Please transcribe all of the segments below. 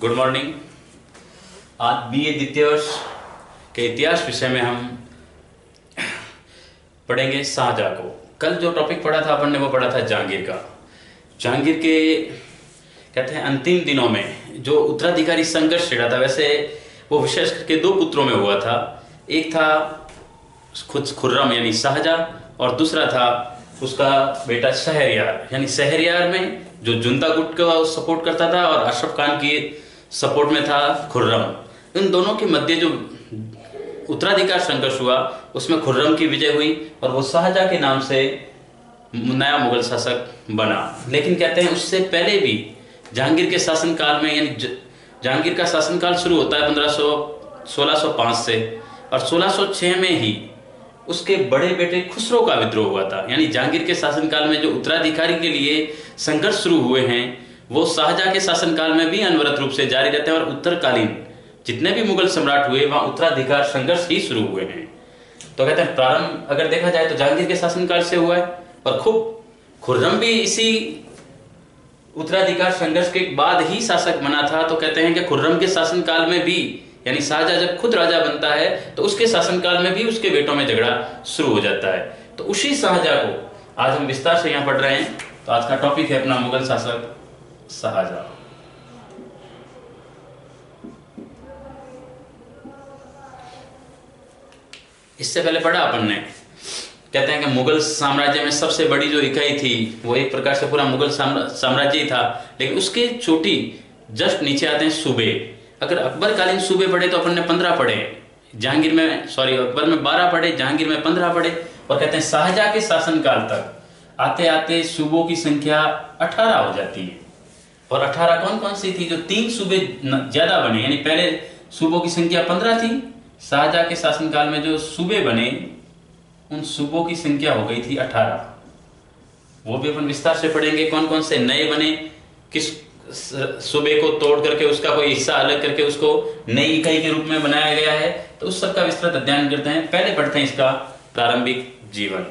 Good morning. आज BA द्वितीय वर्ष के इतिहास विषय में हम पढ़ेंगे शाहजहां को। कल जो टॉपिक पढ़ा था अपन ने वो पढ़ा था जहांगीर का। जहांगीर के कहते हैं अंतिम दिनों में जो उत्तराधिकारी संघर्ष छिड़ा था, वैसे वो विशेष करके दो पुत्रों में हुआ था। एक था खुद खुर्रम यानी शाहजहां और दूसरा था उसका बेटा शहरयार। यानी शहरयार में जो जुंता गुट को सपोर्ट करता था और अशरफ खान की सपोर्ट में था खुर्रम। इन दोनों के मध्य जो उत्तराधिकार संघर्ष हुआ उसमें खुर्रम की विजय हुई और वो शाहजहां के नाम से नया मुगल शासक बना। लेकिन कहते हैं उससे पहले भी जहांगीर के शासनकाल में, यानी जहांगीर का शासनकाल शुरू होता है 1605 से और 1606 में ही उसके बड़े बेटे खुसरो का विद्रोह हुआ था। यानी जहांगीर के शासनकाल में जो उत्तराधिकारी के लिए संघर्ष शुरू हुए हैं वो शाहजहां के शासनकाल में भी अनवरत रूप से जारी रहते हैं और उत्तरकालीन जितने भी मुगल सम्राट हुए वहां उत्तराधिकार संघर्ष ही शुरू हुए हैं। तो कहते हैं प्रारंभ अगर देखा जाए तो जहांगीर के शासनकाल से हुआ है और खूब खुर्रम भी इसी उत्तराधिकार संघर्ष के बाद ही शासक बना था। तो कहते हैं कि खुर्रम के शासनकाल में भी, यानी शाहजहां जब खुद राजा बनता है तो उसके शासनकाल में भी उसके बेटों में झगड़ा शुरू हो जाता है। तो उसी शाहजहां को आज हम विस्तार से यहाँ पढ़ रहे हैं। तो आज का टॉपिक है अपना मुगल शासक शाहजहां। इससे पहले पढ़ा अपन ने, कहते हैं कि मुगल साम्राज्य में सबसे बड़ी जो इकाई थी वो एक प्रकार से पूरा मुगल साम्राज्य ही था, लेकिन उसके चोटी जस्ट नीचे आते हैं सूबे। अगर अकबर कालीन सूबे पढ़े तो अपन ने 15 पढ़े, जहांगीर में अकबर में 12 पढ़े, जहांगीर में 15 पढ़े। और कहते हैं शाहजहां के शासनकाल तक आते आते सूबों की संख्या 18 हो जाती है। और 18 कौन कौन सी थी? जो 3 सूबे ज्यादा बने, यानी पहले सूबों की संख्या 15 थी, शाहजहां के शासनकाल में जो सूबे बने उन सूबों की संख्या हो गई थी 18। वो भी अपन विस्तार से पढ़ेंगे कौन कौन से नए बने, किस सूबे को तोड़ करके उसका कोई हिस्सा अलग करके उसको नई इकाई के रूप में बनाया गया है। तो उस सब का विस्तृत अध्ययन करते हैं। पहले पढ़ते हैं इसका प्रारंभिक जीवन।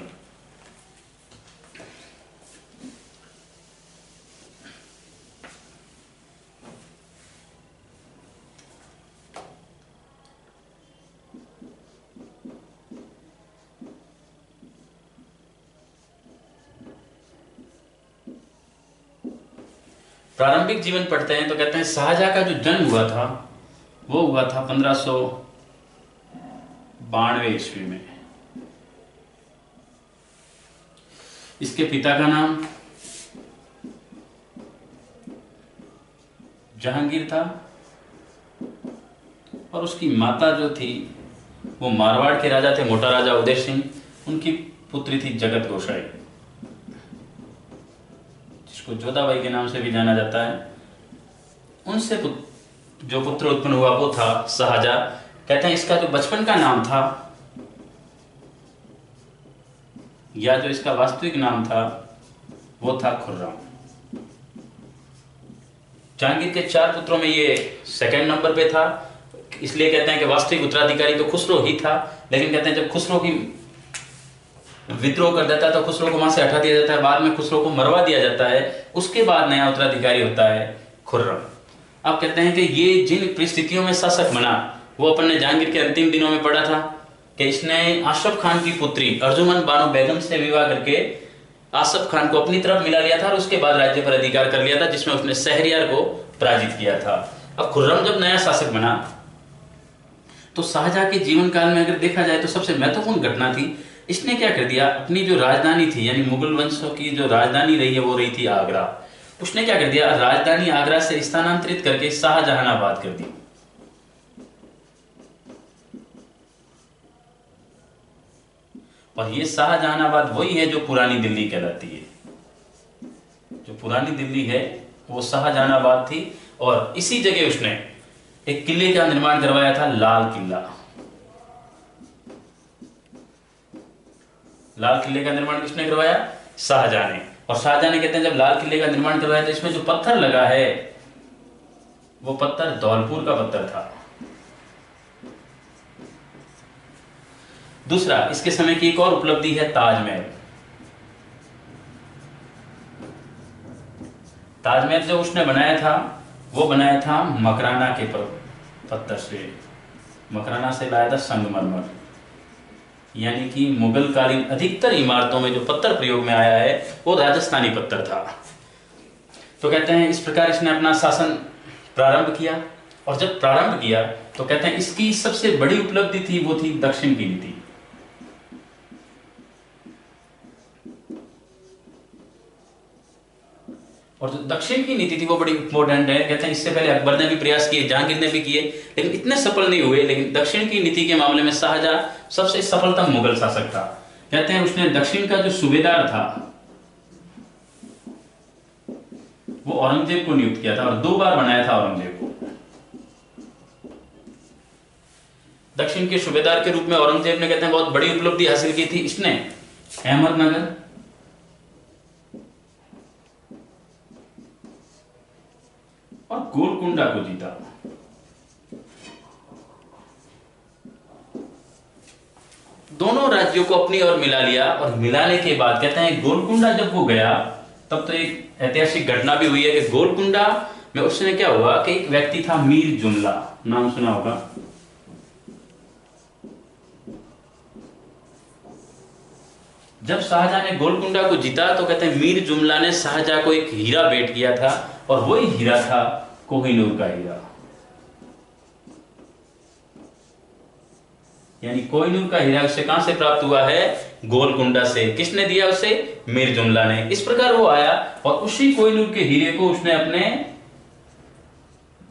प्रारंभिक जीवन पढ़ते हैं तो कहते हैं शाहजहां का जो जन्म हुआ था वो हुआ था 1592 ईस्वी में। इसके पिता का नाम जहांगीर था और उसकी माता जो थी वो मारवाड़ के राजा थे, मोटा राजा उदय सिंह। उनकी पुत्री थी जगत गोसाई, जिसको जोधाबाई के नाम से भी जाना जाता है। उनसे जो पुत्र उत्पन्न हुआ वो था शाहजहां। कहते हैं इसका जो बचपन का नाम था या जो इसका वास्तविक नाम था वो था खुर्रम। जहांगीर के 4 पुत्रों में ये सेकंड नंबर पे था, इसलिए कहते हैं कि वास्तविक उत्तराधिकारी तो खुसरो ही था। लेकिन कहते हैं जब खुसरो की विद्रोह कर देता है तो खुसरो को वहां से हटा दिया जाता है, बाद में खुसरो को मरवा दिया जाता है, उसके बाद नया उत्तराधिकारी होता है खुर्रम। अब कहते हैं कि ये जिन परिस्थितियों में शासक बना वो अपन ने जहांगीर के अंतिम दिनों में पढ़ा था कि इसने अशरफ खान की पुत्री अर्जुमंद बानो बेगम से विवाह करके आसफ खान को अपनी तरफ मिला लिया था और उसके बाद राज्य पर अधिकार कर लिया था, जिसमें उसने शहरयार को पराजित किया था। अब खुर्रम जब नया शासक बना तो शाहजहां के जीवन काल में अगर देखा जाए तो सबसे महत्वपूर्ण घटना थी, इसने क्या कर दिया, अपनी जो राजधानी थी यानी मुगल वंशों की जो राजधानी रही है वो रही थी आगरा। उसने क्या कर दिया, राजधानी आगरा से स्थानांतरित करके शाहजहानाबाद कर दी। और ये शाहजहानाबाद वही है जो पुरानी दिल्ली कहलाती है। जो पुरानी दिल्ली है वो शाहजहानाबाद थी और इसी जगह उसने एक किले का निर्माण करवाया था, लाल किला। लाल किले का निर्माण किसने करवाया? शाहजहां ने। और शाहजहां ने कहते हैं जब लाल किले का निर्माण करवाया तो इसमें जो पत्थर लगा है वो पत्थर धौलपुर का पत्थर था। दूसरा, इसके समय की एक और उपलब्धि है ताजमहल। ताजमहल जो उसने बनाया था वो बनाया था मकराना के पत्थर से। मकराना से लाया था संगमरमर। यानी कि मुगल कालीन अधिकतर इमारतों में जो पत्थर प्रयोग में आया है वो राजस्थानी पत्थर था। तो कहते हैं इस प्रकार इसने अपना शासन प्रारंभ किया। और जब प्रारंभ किया तो कहते हैं इसकी सबसे बड़ी उपलब्धि थी वो थी दक्षिण की नीति। और जो दक्षिण की नीति थी वो बड़ी इंपॉर्टेंट है। कहते हैं इससे पहले अकबर ने भी प्रयास किए, जहांगीर ने भी किए, लेकिन इतने सफल नहीं हुए। लेकिन दक्षिण की नीति के मामले में शाहजहां सबसे सफलतम मुगल शासक था। कहते हैं उसने दक्षिण का जो सूबेदार था वो औरंगजेब को नियुक्त किया था और 2 बार बनाया था औरंगजेब को। दक्षिण के सूबेदार के रूप में औरंगजेब ने कहते हैं बहुत बड़ी उपलब्धि हासिल की थी। इसने अहमदनगर और गोलकुंडा को जीता। दोनों राज्यों को अपनी ओर मिला लिया। और मिलाने के बाद कहते हैं गोलकुंडा जब वो गया तब तो एक ऐतिहासिक घटना भी हुई है कि गोलकुंडा में उसने क्या हुआ कि एक व्यक्ति था मीर जुमला, नाम सुना होगा। जब शाहजहां ने गोलकुंडा को जीता तो कहते हैं मीर जुमला ने शाहजहां को एक हीरा भेंट किया था और वही हीरा था कोहिनूर का हीरा। यानी कोहिनूर का हीरा उसे कहां से प्राप्त हुआ है? गोलकुंडा से। किसने दिया उसे? मीर जुमला ने। इस प्रकार वो आया और उसी कोहिनूर के हीरे को उसने अपने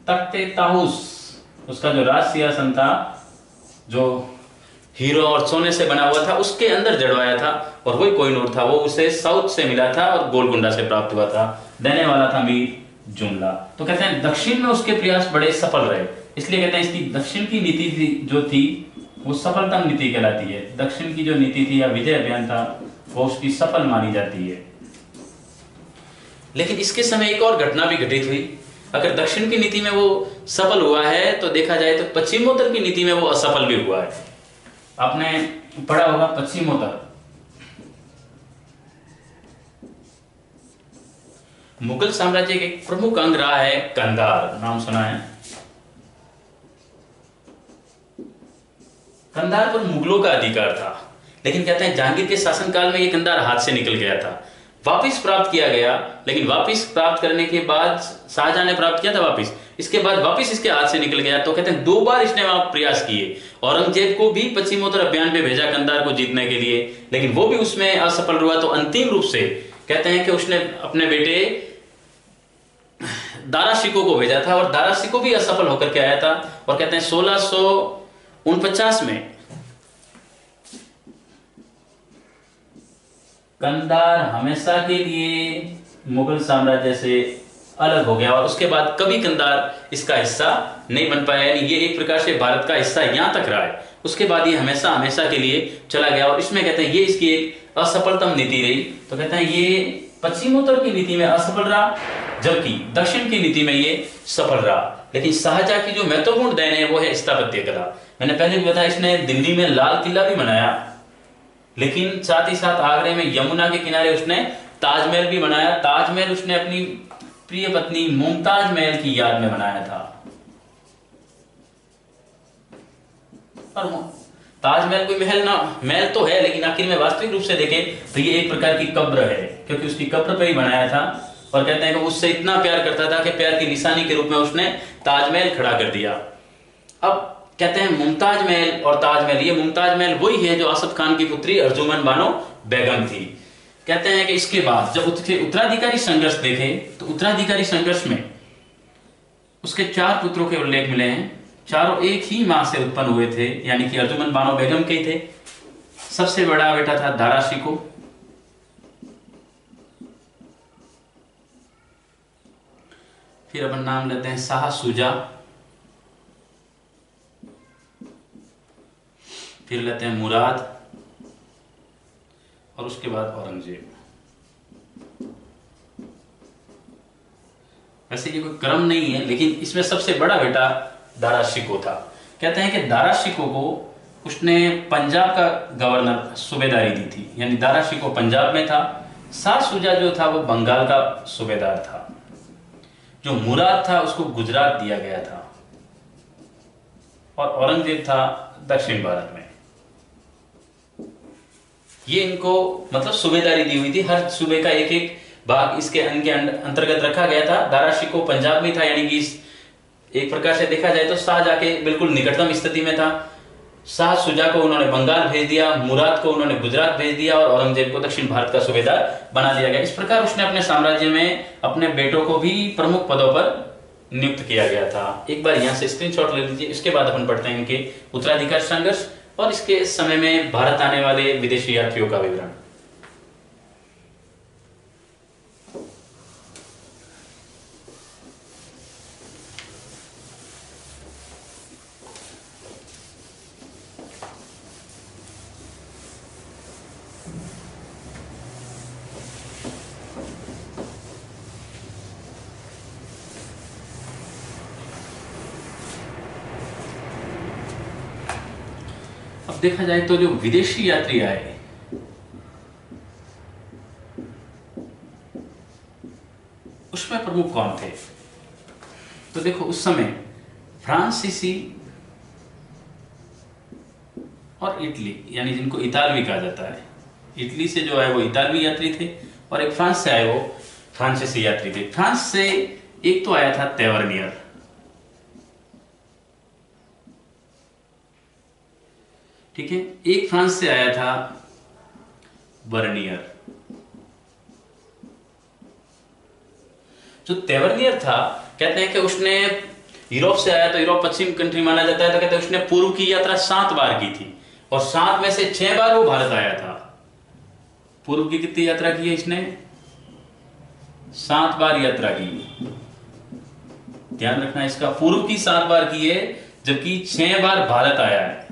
तख्ते ताउस, उसका जो राज सिंहासन था जो हीरो और सोने से बना हुआ था, उसके अंदर जड़वाया था और वही कोहिनूर था। वो उसे साउथ से मिला था और गोलकुंडा से प्राप्त हुआ था। देने वाला था मीर जुमला। तो कहते हैं दक्षिण में उसके प्रयास बड़े सफल रहे, इसलिए कहते हैं इसकी दक्षिण की नीति जो थी वो सफलतम नीति कहलाती है। दक्षिण की जो नीति थी या विजय अभियान था वो उसकी सफल मानी जाती है। लेकिन इसके समय एक और घटना भी घटित हुई। अगर दक्षिण की नीति में वो सफल हुआ है तो देखा जाए तो पश्चिमोत्तर की नीति में वो असफल भी हुआ है। आपने पढ़ा होगा पश्चिमोत्तर, मुगल साम्राज्य का एक प्रमुख अंग रहा है कंधार, नाम सुना है? कंधार पर मुगलों का अधिकार था, लेकिन कहते हैं जहांगीर के शासनकाल में ये कंधार हाथ से निकल गया था। वापिस प्राप्त किया गया, लेकिन वापिस प्राप्त करने के बाद शाहजहां ने प्राप्त किया था वापिस, इसके बाद वापिस इसके हाथ से निकल गया। तो कहते हैं 2 बार इसने वहां प्रयास किए। औरंगजेब को भी पश्चिमोत्तर अभियान पे भेजा कंधार को जीतने के लिए, लेकिन वो भी उसमें असफल हुआ। तो अंतिम रूप से कहते हैं कि उसने अपने बेटे दारा शिकोह को भेजा था और दारा शिकोह भी असफल होकर के आया था। और कहते हैं 1649 में कंधार हमेशा के लिए मुगल साम्राज्य से अलग हो गया और उसके बाद कभी कंधार इसका हिस्सा नहीं बन पाया। यानी ये एक प्रकार से भारत का हिस्सा यहां तक रहा है, उसके बाद ये हमेशा हमेशा के लिए चला गया। और इसमें कहते हैं ये इसकी एक असफलतम नीति रही। तो कहते हैं ये पश्चिमोत्तर की नीति में असफल रहा, जबकि दक्षिण की नीति में ये सफल रहा। लेकिन शाहजहां की जो महत्वपूर्ण देन है वो है स्थापत्य कला। मैंने पहले भी बताया इसने दिल्ली में लाल किला भी बनाया, लेकिन साथ ही साथ आगरे में यमुना के किनारे उसने ताजमहल भी बनाया। ताजमहल उसने अपनी प्रिय पत्नी मुमताज महल की याद में बनाया था। और ताजमहल कोई महल ना, महल तो है लेकिन आखिर में वास्तविक रूप से देखें तो ये एक प्रकार की कब्र है, क्योंकि उसकी कब्र पे ही बनाया था। और कहते हैं कि उससे इतना प्यार करता था कि प्यार की निशानी के रूप में उसने ताजमहल खड़ा कर दिया। अब कहते हैं मुमताज महल और ताजमहल, ये मुमताज महल वही है जो असफ खान की पुत्री अर्जुमन बानो बेगम थी। कहते हैं कि इसके बाद जब उत्तराधिकारी संघर्ष देखे तो उत्तराधिकारी संघर्ष में उसके 4 पुत्रों के उल्लेख मिले हैं। चारों एक ही मां से उत्पन्न हुए थे, यानी कि अर्जुमन बानो बेगम के थे। सबसे बड़ा बेटा था दारा शिकोह, फिर अपन नाम लेते हैं शाह शुजा, फिर लेते हैं मुराद और उसके बाद औरंगजेब। वैसे ये कोई क्रम नहीं है, लेकिन इसमें सबसे बड़ा बेटा दारा शिकोह था। कहते हैं कि दारा शिकोह को उसने पंजाब का गवर्नर सूबेदारी दी थी, यानी दारा शिकोह पंजाब में था। शाह शुजा जो था वो बंगाल का सूबेदार था। जो मुराद था उसको गुजरात दिया गया था और औरंगजेब था दक्षिण भारत में। ये इनको मतलब सूबेदारी दी हुई थी, हर सूबे का एक एक भाग इसके अंतर्गत रखा गया था। दारा शिकोह पंजाब में था, यानी कि एक प्रकार से देखा जाए तो शाहजहां के बिल्कुल निकटतम स्थिति में था। शाह शुजा को उन्होंने बंगाल भेज दिया, मुराद को उन्होंने गुजरात भेज दिया और औरंगजेब को दक्षिण भारत का सूबेदार बना दिया गया। इस प्रकार उसने अपने साम्राज्य में अपने बेटों को भी प्रमुख पदों पर नियुक्त किया गया था। एक बार यहां से स्क्रीनशॉट ले लीजिए। इसके बाद अपन पढ़ते हैं इनके उत्तराधिकार संघर्ष और इसके समय में भारत आने वाले विदेशी यात्रियों का विवरण। देखा जाए तो जो विदेशी यात्री आए उसमें प्रमुख कौन थे? तो देखो उस समय फ्रांसीसी और इटली, यानी जिनको इतालवी कहा जाता है, इटली से जो आए वो इतालवी यात्री थे और एक फ्रांस से आए वो फ्रांसीसी यात्री थे। फ्रांस से एक तो आया था तेवर्नियर, ठीक है, एक फ्रांस से आया था बर्नियर। जो तेवर्नियर था, कहते हैं कि उसने यूरोप से आया, तो यूरोप पश्चिम कंट्री माना जाता है, तो कहते हैं उसने पूर्व की यात्रा 7 बार की थी और 7 में से 6 बार वो भारत आया था। पूर्व की कितनी यात्रा की है इसने? 7 बार यात्रा की। ध्यान रखना इसका, पूर्व की 7 बार की है जबकि 6 बार भारत आया है।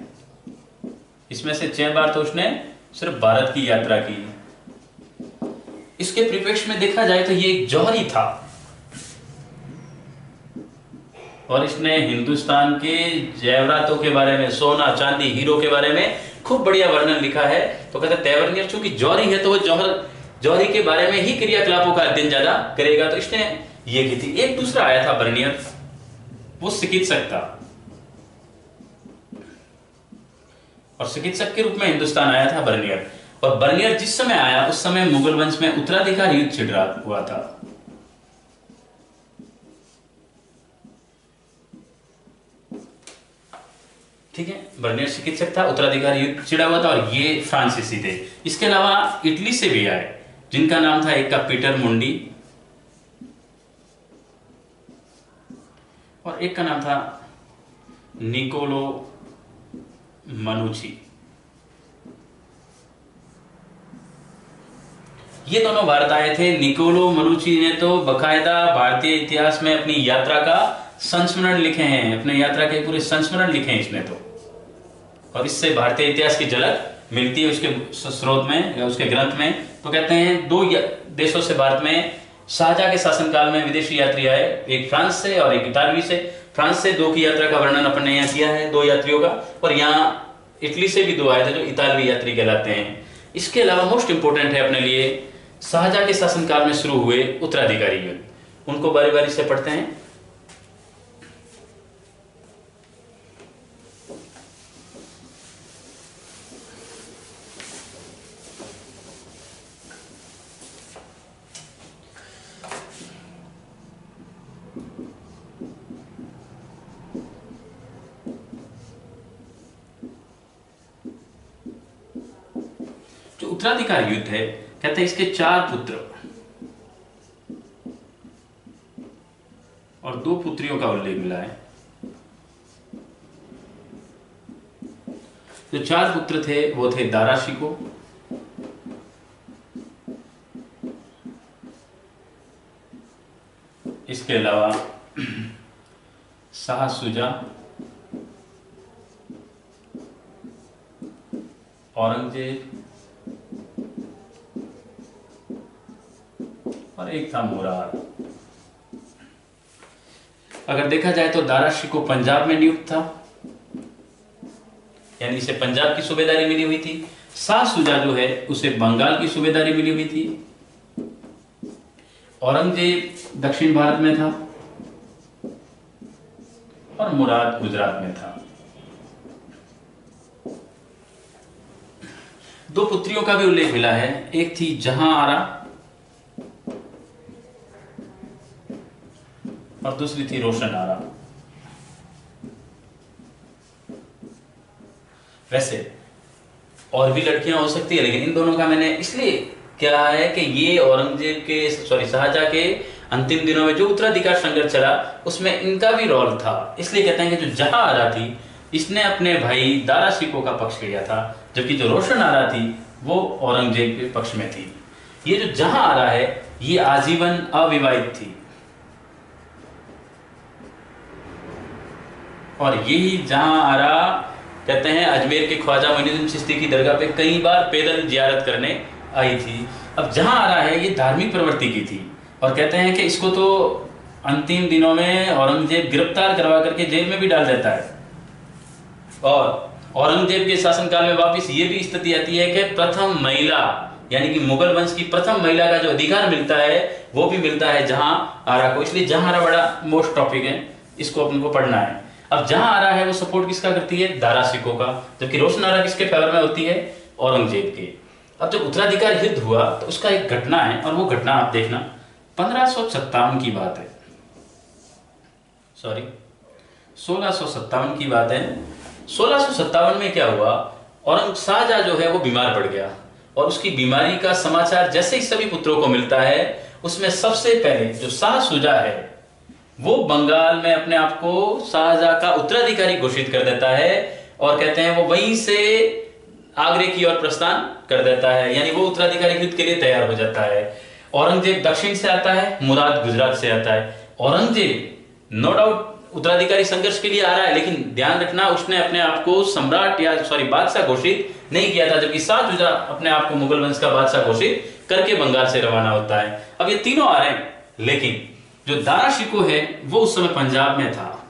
इसमें से 6 बार तो उसने सिर्फ भारत की यात्रा की। इसके परिप्रेक्ष्य में देखा जाए तो ये एक जौहरी था और इसने हिंदुस्तान के जेवरातों के बारे में, सोना चांदी हीरो के बारे में खूब बढ़िया वर्णन लिखा है। तो कहते तेवर्नियर चूंकि जौहरी है तो वो जौहरी के बारे में ही क्रियाकलापों का अध्ययन ज्यादा करेगा, तो इसने ये की थी। एक दूसरा आया था बर्नियर, वो चिकित्सक था और चिकित्सक के रूप में हिंदुस्तान आया था बर्नियर। और बर्नियर जिस समय आया उस समय मुगल वंश में उत्तराधिकार युद्ध छिड़ रहा हुआ था। ठीक है, बर्नियर चिकित्सक था, उत्तराधिकार युद्ध छिड़ा हुआ था और ये फ्रांसीसी थे। इसके अलावा इटली से भी आए जिनका नाम था, एक का पीटर मुंडी और एक का नाम था निकोलो मनुची। ये दोनों भारत आए थे। निकोलो मनुची ने तो बकायदा भारतीय इतिहास में अपनी यात्रा का संस्मरण लिखे हैं, अपने यात्रा के पूरे संस्मरण लिखे हैं इसने तो, और इससे भारतीय इतिहास की झलक मिलती है उसके स्रोत में या उसके ग्रंथ में। तो कहते हैं 2 देशों से भारत में शाहजहां के शासनकाल में विदेशी यात्री आए, एक फ्रांस से और एक इतालवी से। फ्रांस से 2 की यात्रा का वर्णन अपन ने यहाँ किया है, 2 यात्रियों का, और यहाँ इटली से भी 2 आए थे जो इतालवी यात्री कहलाते हैं। इसके अलावा मोस्ट इंपोर्टेंट है अपने लिए शाहजहां के शासनकाल में शुरू हुए उत्तराधिकारी युद्ध, उनको बारी बारी से पढ़ते हैं। उत्तराधिकार युद्ध है, कहते हैं इसके 4 पुत्र और 2 पुत्रियों का उल्लेख मिला है। जो 4 पुत्र थे वो थे दारा शिकोह, इसके अलावा शाह शुजा, औरंगजेब और एक था मुराद। अगर देखा जाए तो दारा शिकोह पंजाब में नियुक्त था, यानी इसे पंजाब की सूबेदारी मिली हुई थी। शाह शुजा जो है उसे बंगाल की सूबेदारी मिली हुई थी। औरंगजेब दक्षिण भारत में था और मुराद गुजरात में था। दो पुत्रियों का भी उल्लेख मिला है, एक थी जहां आरा और दूसरी थी रोशन आरा। वैसे और भी लड़कियां हो सकती है, लेकिन इन दोनों का मैंने इसलिए क्या है कि ये औरंगजेब के शाहजहां के अंतिम दिनों में जो उत्तराधिकार संघर्ष चला उसमें इनका भी रोल था, इसलिए कहते हैं कि जो जहां आरा थी इसने अपने भाई दारा शिकोह का पक्ष लिया था, जबकि जो रोशन आरा थी वो औरंगजेब के पक्ष में थी। ये जो जहां आरा है ये आजीवन अविवाहित थी और यही जहां आरा कहते हैं अजमेर के ख्वाजा मोइनुद्दीन चिश्ती की दरगाह पे कई बार पैदल जियारत करने आई थी। अब जहां आरा है ये धार्मिक प्रवृत्ति की थी और कहते हैं कि इसको तो अंतिम दिनों में औरंगजेब गिरफ्तार करवा करके जेल में भी डाल देता है। और औरंगजेब के शासनकाल में वापस ये भी स्थिति आती है कि प्रथम महिला यानी कि मुगल वंश की प्रथम महिला का जो अधिकार मिलता है वो भी मिलता है जहां आरा को, इसलिए जहां आरा बड़ा मोस्ट टॉपिक है, इसको अपन को पढ़ना है। अब जहां आरा है वो सपोर्ट किसका करती है? दारा शिकोह का, जबकि रोशन आरा किसके फेवर में होती है? औरंगजेब के। अब जब उत्तराधिकार युद्ध हुआ तो उसका एक घटना है और वो घटना आप देखना 1557 की बात है, सॉरी 1657 की बात है। 1657 में क्या हुआ, शाहजहां जो है वो बीमार पड़ गया और उसकी बीमारी का समाचार जैसे ही सभी पुत्रों को मिलता है उसमें सबसे पहले जो शाह शुजा है वो बंगाल में अपने आप को शाहजहां का उत्तराधिकारी घोषित कर देता है और कहते हैं वो वहीं से आगरे की ओर प्रस्थान कर देता है, यानी वो उत्तराधिकारी युद्ध के लिए तैयार हो जाता है। औरंगजेब दक्षिण से आता है, मुराद गुजरात से आता है। औरंगजेब नो डाउट उत्तराधिकारी संघर्ष के लिए आ रहा है, लेकिन ध्यान रखना उसने अपने आप को सम्राट या बादशाह घोषित नहीं किया था, जबकि शाह शुजा अपने आप को मुगल वंश का बादशाह घोषित करके बंगाल से रवाना होता है। अब ये तीनों आ रहे हैं, लेकिन जो दारा शिकोह है वो उस समय पंजाब में था।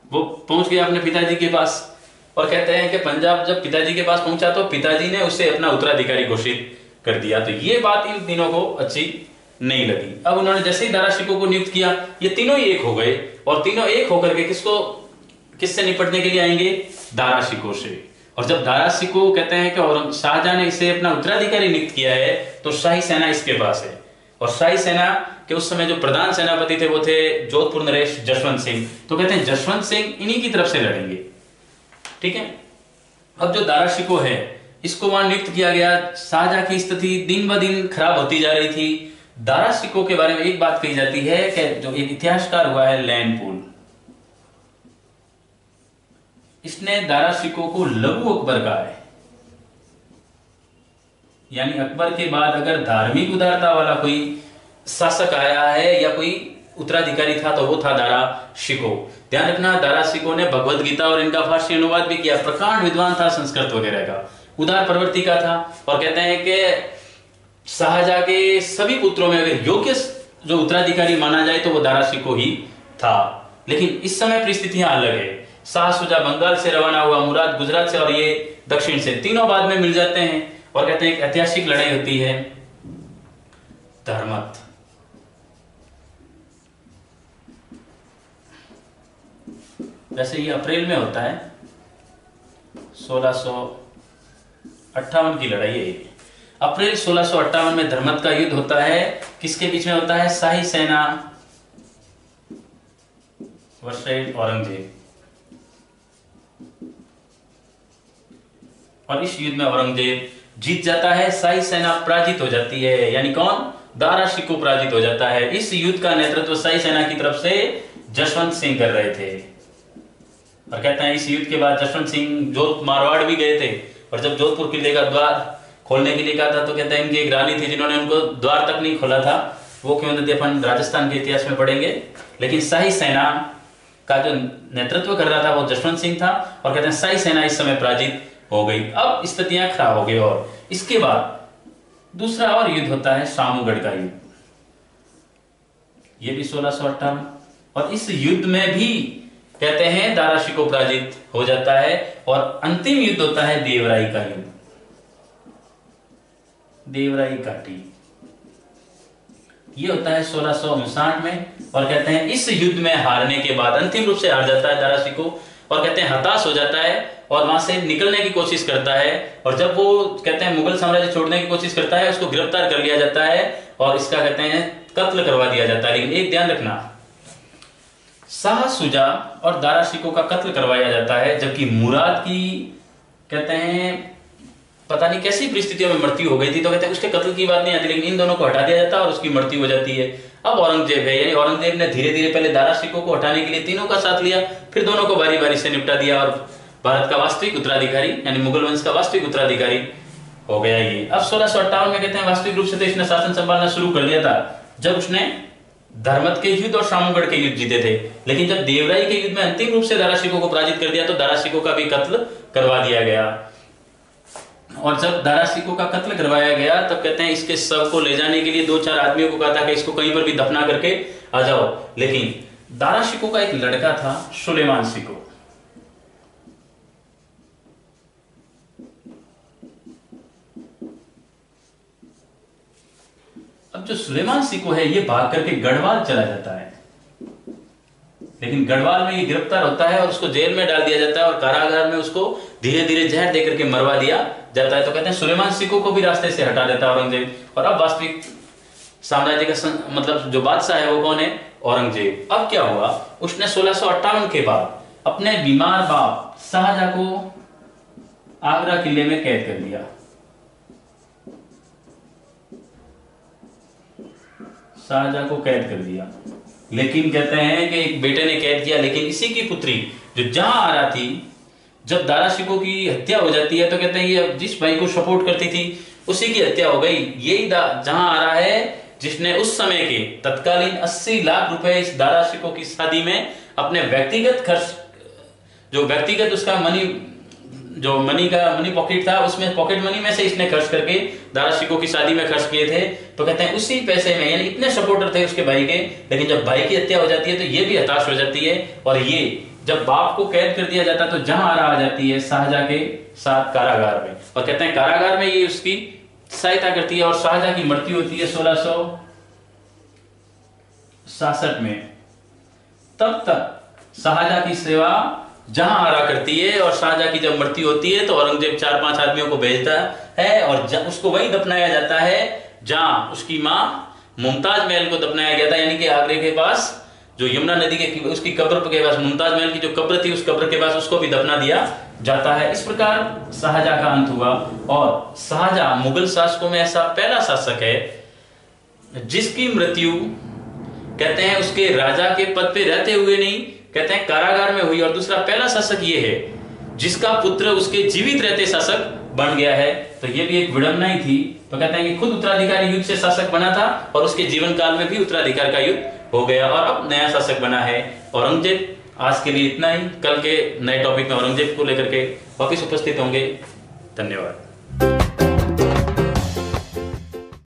वो पहुंच गया अपने पिताजी के पास और कहते हैं कि पंजाब जब पिताजी के पास पहुंचा तो पिताजी ने उसे अपना उत्तराधिकारी घोषित कर दिया। तो ये बात इन तीनों को अच्छी नहीं लगी। अब उन्होंने जैसे ही दारा शिकोह को नियुक्त किया ये तीनों ही एक हो गए और तीनों एक होकर के किससे निपटने के लिए आएंगे? दारा शिकोह से। और जब दारा शिकोह कहते हैं कि शाहजहां ने इसे अपना उत्तराधिकारी नियुक्त किया है तो शाही सेना इसके पास है और शाही सेना के उस समय जो प्रधान सेनापति थे वो थे जोधपुर नरेश जसवंत सिंह। तो कहते हैं जसवंत सिंह इन्हीं की तरफ से लड़ेंगे, ठीक है। अब जो दारा शिकोह है इसको वहां नियुक्त किया गया। शाहजहां की स्थिति दिन ब दिन खराब होती जा रही थी। दारा शिकोह के बारे में एक बात कही जाती है कि जो एक इतिहासकार हुआ है लैंडपूल, इसने दारा शिकोह को लघु अकबर कहा है, यानी अकबर के बाद अगर धार्मिक उदारता वाला कोई शासक आया है या कोई उत्तराधिकारी था तो वो था दारा शिकोह। ध्यान रखना दारा शिकोह ने भगवत गीता और इनका फारसी अनुवाद भी किया, प्रकांड विद्वान था संस्कृत वगैरह का, उदार प्रवृत्ति का था। और कहते हैं कि शाहजहां के सभी पुत्रों में अगर योग्य जो उत्तराधिकारी माना जाए तो वो दारा शिकोह ही था। लेकिन इस समय परिस्थितियां अलग है। शाह शुजा बंगाल से रवाना हुआ, मुराद गुजरात से और ये दक्षिण से, तीनों बाद में मिल जाते हैं और कहते हैं एक ऐतिहासिक लड़ाई होती है धर्मत। वैसे ये अप्रैल में होता है, 1658 की लड़ाई है ये। अप्रैल 1658 में धर्मत का युद्ध होता है। किसके बीच में होता है? शाही सेना वर्सेस औरंगजेब। और इस युद्ध में औरंगजेब जीत जाता है, शाही सेना पराजित हो जाती है। यानी कौन? दारा शिकोह पराजित हो जाता है। इस युद्ध का नेतृत्व शाही सेना की तरफ से जसवंत सिंह कर रहे थे। और कहते हैं इस युद्ध के बाद जसवंत सिंह मारवाड़ भी गए थे और जब जोधपुर किले का द्वार खोलने के लिए कहा था तो कहते हैं इनकी एक रानी थी जिन्होंने उनको द्वार तक नहीं खोला था। वो क्यों नदी अपन राजस्थान के इतिहास में पढ़ेंगे। लेकिन शाही सेना का जो नेतृत्व कर रहा था वो जसवंत सिंह था और कहते हैं शाही सेना इस समय पराजित हो गई। अब स्थितियां खराब हो गई और इसके बाद दूसरा और युद्ध होता है शामूगढ़ का युद्ध, ये भी 1658। और इस युद्ध में भी कहते हैं दारा शिकोह पराजित हो जाता है और अंतिम युद्ध होता है देवराई का युद्ध, देवराई घाटी। ये होता है 1659 में। और कहते हैं इस युद्ध में हारने के बाद अंतिम रूप से हार जाता है दारा शिकोह, और कहते हैं हताश हो जाता है और वहां से निकलने की कोशिश करता है। और जब वो कहते हैं मुगल साम्राज्य छोड़ने की कोशिश करता है, उसको गिरफ्तार कर लिया जाता है और इसका कहते हैं कत्ल करवा दिया जाता है। लेकिन एक ध्यान रखना, शाह शुजा और दारा शिकोह का कत्ल करवाया जाता है, जबकि मुराद की कहते हैं पता नहीं कैसी परिस्थितियों में मृत्यु हो गई थी, तो कहते हैं उसके कत्ल की बात नहीं आती, लेकिन इन दोनों को हटा दिया जाता है और उसकी मृत्यु हो जाती है। अब औरंगजेब है, यानी औरंगजेब ने धीरे धीरे पहले दारा शिकोह को हटाने के लिए तीनों का साथ लिया, फिर दोनों को बारी बारी से निपटा दिया और भारत का वास्तविक उत्तराधिकारी यानी मुगल वंश का वास्तविक उत्तराधिकारी हो गया ये। अब 1658 में कहते हैं वास्तविक रूप से तो इसने शासन संभालना शुरू कर दिया था जब उसने धर्मत के युद्ध और शामूगढ़ के युद्ध जीते थे। लेकिन जब देवराई के युद्ध में अंतिम रूप से दारा शिकोह को पराजित कर दिया तो दारा शिकोह का भी कत्ल करवा दिया गया। और जब दारा शिकोह का कत्ल करवाया गया तब कहते हैं इसके शव को ले जाने के लिए 2-4 आदमियों को कहा था कि इसको कहीं पर भी दफना करके आ जाओ। लेकिन दारा शिकोह का एक लड़का था सुलेमान शिकोह। अब जो सुलेमान शिकोह है ये भाग करके गढ़वाल चला जाता है, लेकिन गढ़वाल में ये गिरफ्तार होता है और उसको जेल में डाल दिया जाता है और कारागार में उसको धीरे धीरे जहर देकर के मरवा दिया जाता है। तो कहते हैं सुलेमान शिकोह को भी रास्ते से हटा देता है औरंगजेब। और अब वास्तविक साम्राज्य का मतलब जो बादशाह है वो कौन है? औरंगजेब। अब क्या हुआ, उसने 1658 के बाद अपने बीमार बाप शाहजहां को आगरा किले में कैद कर दिया। शाहजहां को कैद कर दिया, लेकिन कहते हैं कि एक बेटे ने कैद किया, लेकिन इसी की पुत्री जो जहां आ रहा थी, जब दारा शिकोह की हत्या हो जाती है तो कहते हैं ये जिस भाई को सपोर्ट करती थी उसी की हत्या हो गई। यही जहां आ रहा है जिसने उस समय के तत्कालीन 80 लाख रुपए इस दारा शिकोह की शादी में अपने व्यक्तिगत खर्च, जो व्यक्तिगत उसका मनी पॉकेट था, उसमें पॉकेट मनी में से इसने खर्च करके दारा शिकोह की शादी में खर्च किए थे। तो कहते हैं उसी पैसे में, यानी इतने सपोर्टर थे उसके भाई के, लेकिन जब भाई की हत्या हो जाती है तो ये भी हताश हो जाती है। और ये जब बाप को कैद कर दिया जाता है तो जहां आ जाती है शाहजहां के साथ कारागार में, और कहते हैं कारागार में ये उसकी सहायता करती है और शाहजहां की मृत्यु होती है 1666 में। तब तक शाहजहां की सेवा जहां आरा करती है और शाहजहां की जब मृत्यु होती है तो औरंगजेब 4-5 आदमियों को भेजता है और उसको वही दफनाया जाता है जहां उसकी मां मुमताज महल को दफनाया गया था, यानी कि आगरे के पास जो यमुना नदी के उसकी कब्र के पास, मुमताज महल की जो कब्र थी उस कब्र के पास उसको भी दफना दिया जाता है। इस प्रकार शाहजहां का अंत हुआ। और शाहजहां मुगल शासकों में ऐसा पहला शासक है जिसकी मृत्यु कहते हैं उसके राजा के पद पे रहते हुए नहीं, कहते हैं कारागार में हुई। और दूसरा पहला शासक ये है जिसका पुत्र उसके जीवित रहते शासक बन गया है। तो ये भी एक विडंबना ही थी। तो कहते हैं कि खुद उत्तराधिकारी युद्ध से शासक बना था और उसके जीवन काल में भी उत्तराधिकार का युद्ध हो गया और अब नया शासक बना है औरंगजेब। आज के लिए इतना ही। कल के नए टॉपिक में औरंगजेब को लेकर के वापिस उपस्थित होंगे। धन्यवाद।